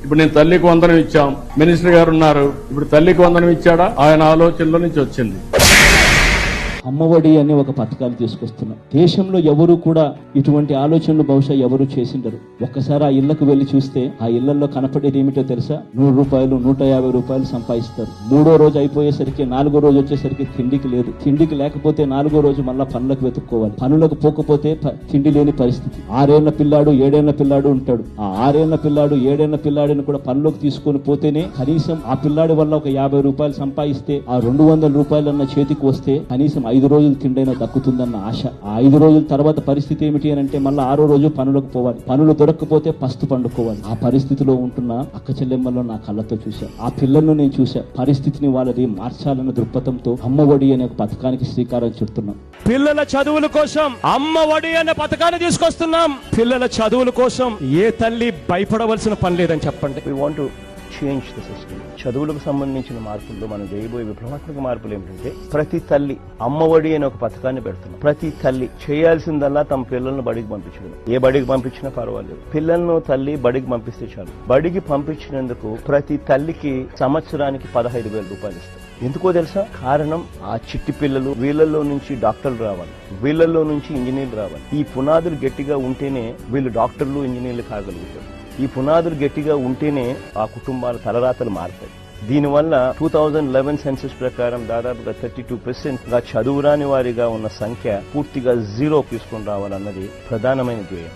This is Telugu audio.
ఇప్పుడు నేను తల్లికి వందనం ఇచ్చాం, మినిస్టర్ గారు ఉన్నారు, ఇప్పుడు తల్లికి వందనం ఇచ్చాడా? ఆయన ఆలోచనలో నుంచి వచ్చింది. అమ్మఒడి అనే ఒక పథకాన్ని తీసుకొస్తున్నాం. దేశంలో ఎవరు కూడా ఇటువంటి ఆలోచనలు బహుశా ఎవరు చేసిండరు. ఒక్కసారి ఆ ఇళ్లకు వెళ్లి చూస్తే ఆ ఇళ్లలో కనపడేది ఏమిటో తెలుసా? 100 రూపాయలు 150 రూపాయలు సంపాదిస్తారు. 3వ రోజు అయిపోయేసరికి 4వ రోజు వచ్చేసరికి తిండికి లేదు. తిండికి లేకపోతే 4వ రోజు మళ్ళా పనులకు వెతుక్కోవాలి. పనులకు పోకపోతే తిండి లేని పరిస్థితి. 6 ఏళ్ల పిల్లాడు 7 ఏళ్ల పిల్లాడు ఉంటాడు. ఆ 6 ఏళ్ల పిల్లాడు 7 ఏళ్ల పిల్లాడిని కూడా పనులకు తీసుకొని పోతేనే కనీసం ఆ పిల్లాడి వల్ల ఒక 50 రూపాయలు సంపాదిస్తే ఆ 200 రూపాయలన్న చేతికి వస్తే కనీసం 5 రోజులు తిండైనా దక్కుతుందన్న ఆశ. ఆ 5 రోజుల తర్వాత పరిస్థితి ఏమిటి అని అంటే మళ్ళీ 6వ రోజు పనులకు పోవాలి. పనులు దొరకకపోతే పస్తు పండుకోవాలి. ఆ పరిస్థితిలో ఉంటున్న అక్క చెల్లెమ్మల్లో నా కళ్ళతో చూశా. ఆ పిల్లలను నేను చూశా. పరిస్థితిని వాళ్ళది మార్చాలన్న దృక్పథంతో అమ్మఒడి అనే ఒక పథకానికి శ్రీకారం చుడుతున్నాం. పిల్లల చదువుల కోసం అమ్మఒడి అనే పథకాన్ని తీసుకొస్తున్నాం. పిల్లల చదువుల కోసం ఏ తల్లి భయపడవలసిన పని లేదని చెప్పండి. We want to change the system. చదువులకు సంబంధించిన మార్పుల్లో మనం చేయబోయే విప్లవాత్మక మార్పులు ఏమిటంటే ప్రతి తల్లి అమ్మఒడి అనే ఒక పథకాన్ని పెడుతున్నాం. ప్రతి తల్లి చేయాల్సిందల్లా తమ పిల్లలను బడికి పంపించడం. ఏ బడికి పంపించినా పర్వాలేదు, పిల్లలను తల్లి బడికి పంపిస్తే చాలు. బడికి పంపించినందుకు ప్రతి తల్లికి సంవత్సరానికి 15,000 రూపాయలు ఇస్తారు. ఎందుకో తెలుసా? కారణం ఆ చిట్టి పిల్లలు, వీళ్ళల్లో నుంచి డాక్టర్లు రావాలి, వీళ్ళల్లో నుంచి ఇంజనీర్లు రావాలి. ఈ పునాదులు గట్టిగా ఉంటేనే వీళ్ళు డాక్టర్లు ఇంజనీర్లు కాగలుగుతారు. ఈ పునాదులు గట్టిగా ఉంటేనే ఆ కుటుంబాల తలరాతలు మారుతాయి. దీనివల్ల 2011 సెన్సస్ ప్రకారం దాదాపుగా 32% గా చదువురాని వారిగా ఉన్న సంఖ్య పూర్తిగా 0 తీసుకుని రావాలన్నది ప్రధానమైన ధ్యేయం.